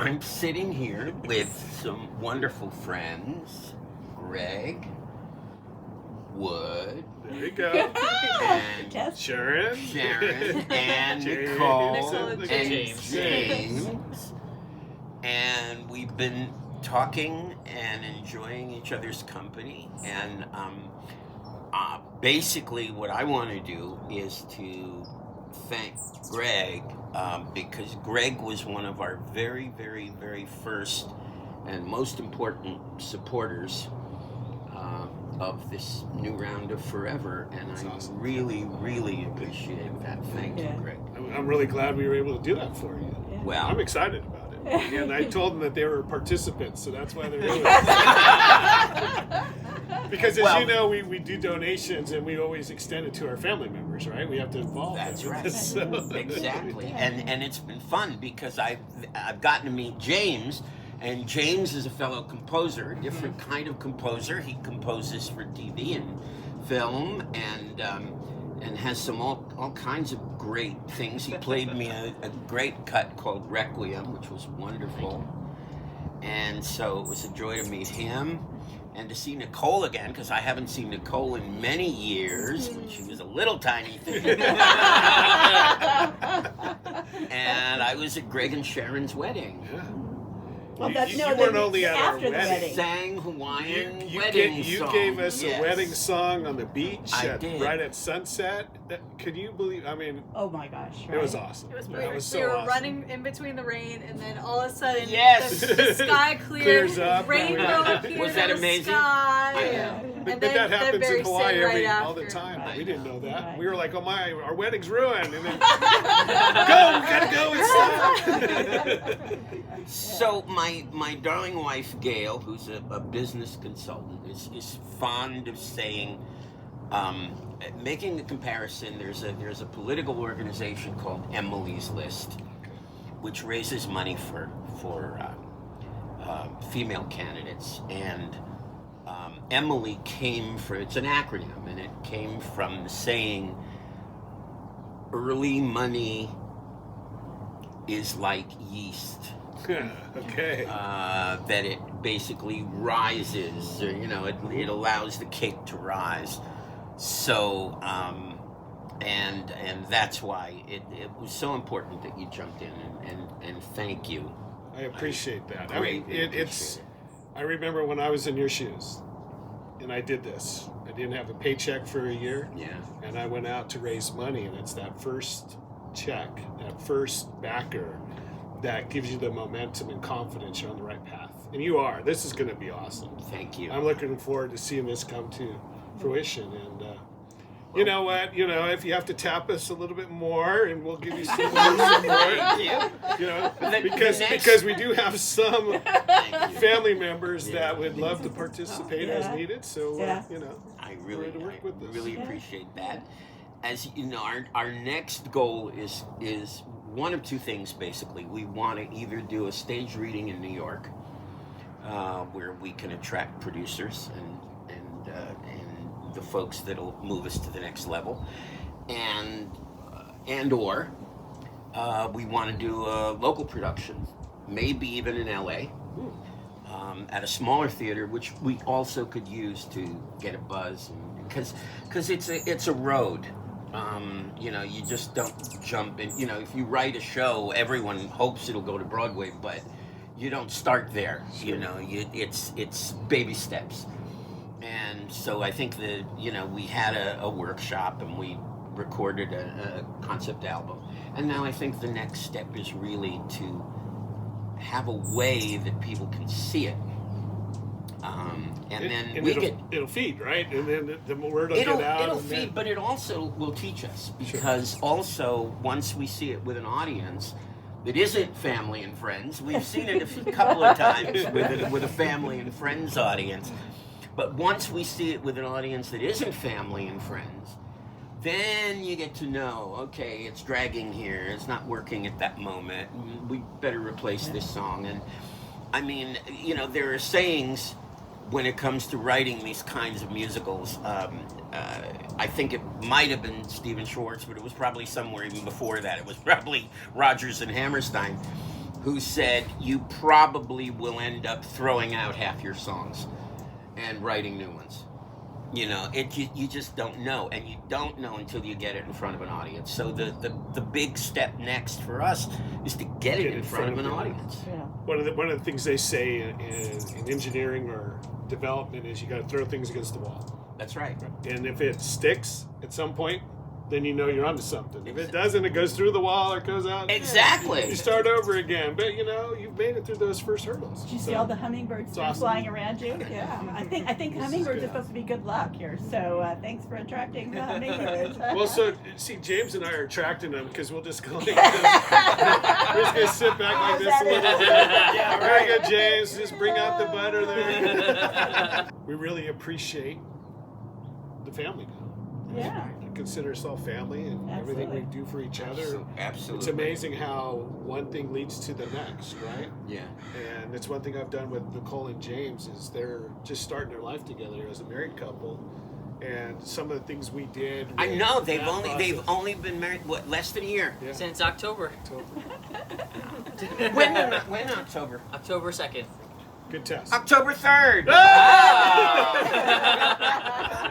I'm sitting here with some wonderful friends, Greg, Wood, There you go. and Yes. Sharon. and James. Nicole, And and James. And we've been talking and enjoying each other's company. And basically, what I want to do is to thank Greg because Greg was one of our very, very, very first and most important supporters of this new round of Forever, and That's I awesome. really, really appreciate that. Thank you, Yeah. Greg. I'm really glad we were able to do that for you. Yeah. Well, I'm excited about it. And I told them that they were participants, so that's why they're doing it. Because as you know, we do donations and we always extend it to our family members, right? We have to involve That's them. right. So- Exactly, and it's been fun because I've gotten to meet James, and James is a fellow composer, a different kind of composer. He composes for TV and film, and has some all kinds of great things. He played me a great cut called Requiem, which was wonderful, and so it was a joy to meet him. And to see Nicole again, because I haven't seen Nicole in many years, when she was a little tiny thing. And I was at Greg and Sharon's wedding. Yeah. Well, You- that's you no, weren't that only at our after the wedding. wedding. Sang Hawaiian You wedding song. gave us Yes. a wedding song on the beach I did. right at sunset. Could you believe? I mean, Oh my gosh! it was right? awesome. It was That perfect. was so We were awesome. running in between the rain, and then all of a sudden, Yes. the sky cleared, Clears up. rainbow appeared Was that in the amazing? sky. Yeah. But, And but then that the happens very in Hawaii same right all the after. time. Right. We didn't know that. Right. We were like, "Oh my, our wedding's ruined," and then go, we gotta go inside. So my darling wife Gail, who's a business consultant, is fond of saying, making a comparison. There's a political organization called Emily's List, which raises money for female candidates, and Emily came from, it's an acronym, and it came from the saying, early money is like yeast. Okay. That it basically rises, or, it allows the cake to rise. So, and that's why it was so important that you jumped in, and thank you. I appreciate that. I mean, Greatly it's. appreciate I remember when I was in your shoes, and I did this. I didn't have a paycheck for a year, Yeah. and I went out to raise money, and it's that first check, that first backer, that gives you the momentum and confidence you're on the right path. And you are. This is going to be awesome. Thank you. I'm looking forward to seeing this come to fruition. And you know what? If you have to tap us a little bit more, and we'll give you some more support. Because we do have some Thank you. family members Yeah. that would love to participate as Yeah. needed. So Yeah. I really, Ready to work with this. really Yeah. appreciate that. As you know, our next goal is one of two things. Basically, we want to either do a stage reading in New York, where we can attract producers and the folks that'll move us to the next level, or we want to do a local production, maybe even in LA. At a smaller theater, which we also could use to get a buzz, because it's a road. You just don't jump in. If you write a show, everyone hopes it'll go to Broadway, but you don't start there. It's baby steps. And so I think that we had a workshop and we recorded a concept album, and now I think the next step is really to have a way that people can see it. It'll feed, right? And then the word will It'll get out. and feed, then- but it also will teach us, because also once we see it with an audience that isn't family and friends, we've seen it a couple of times with a family and friends audience, but once we see it with an audience that isn't family and friends, then you get to know, okay, it's dragging here, it's not working at that moment, we better replace this song. And I mean, there are sayings when it comes to writing these kinds of musicals. I think it might have been Stephen Schwartz, but it was probably somewhere even before that. It was probably Rodgers and Hammerstein. who said you probably will end up throwing out half your songs and writing new ones. You know, you just don't know, and you don't know until you get it in front of an audience. So the big step next for us is to get it in front of an audience. Yeah. One of the things they say in engineering or development is you got to throw things against the wall. That's right. And if it sticks at some point, then you know you're onto something. If it doesn't, it goes through the wall or it goes out. Exactly. You start over again. But you know, you've made it through those first hurdles. Did you see all the hummingbirds awesome. flying around you? Yeah. I think This hummingbirds is are good. supposed to be good luck here. So thanks for attracting the hummingbirds. Well, so see, James and I are attracting them because we'll just go like this. We're just gonna sit back like this a little bit. Yeah, Very right. good, James. Just bring out the butter there. We really appreciate the family now. Yeah. I consider us all family and everything we Absolutely. do for each other. Absolutely. It's amazing how one thing leads to the next, right? Yeah. And it's one thing I've done with Nicole and James is they're just starting their life together as a married couple. And some of the things we did. I with know that process- they've only been married less than a year. Yeah. Since October. When October? October 2nd. Good test. October 3rd. Ah!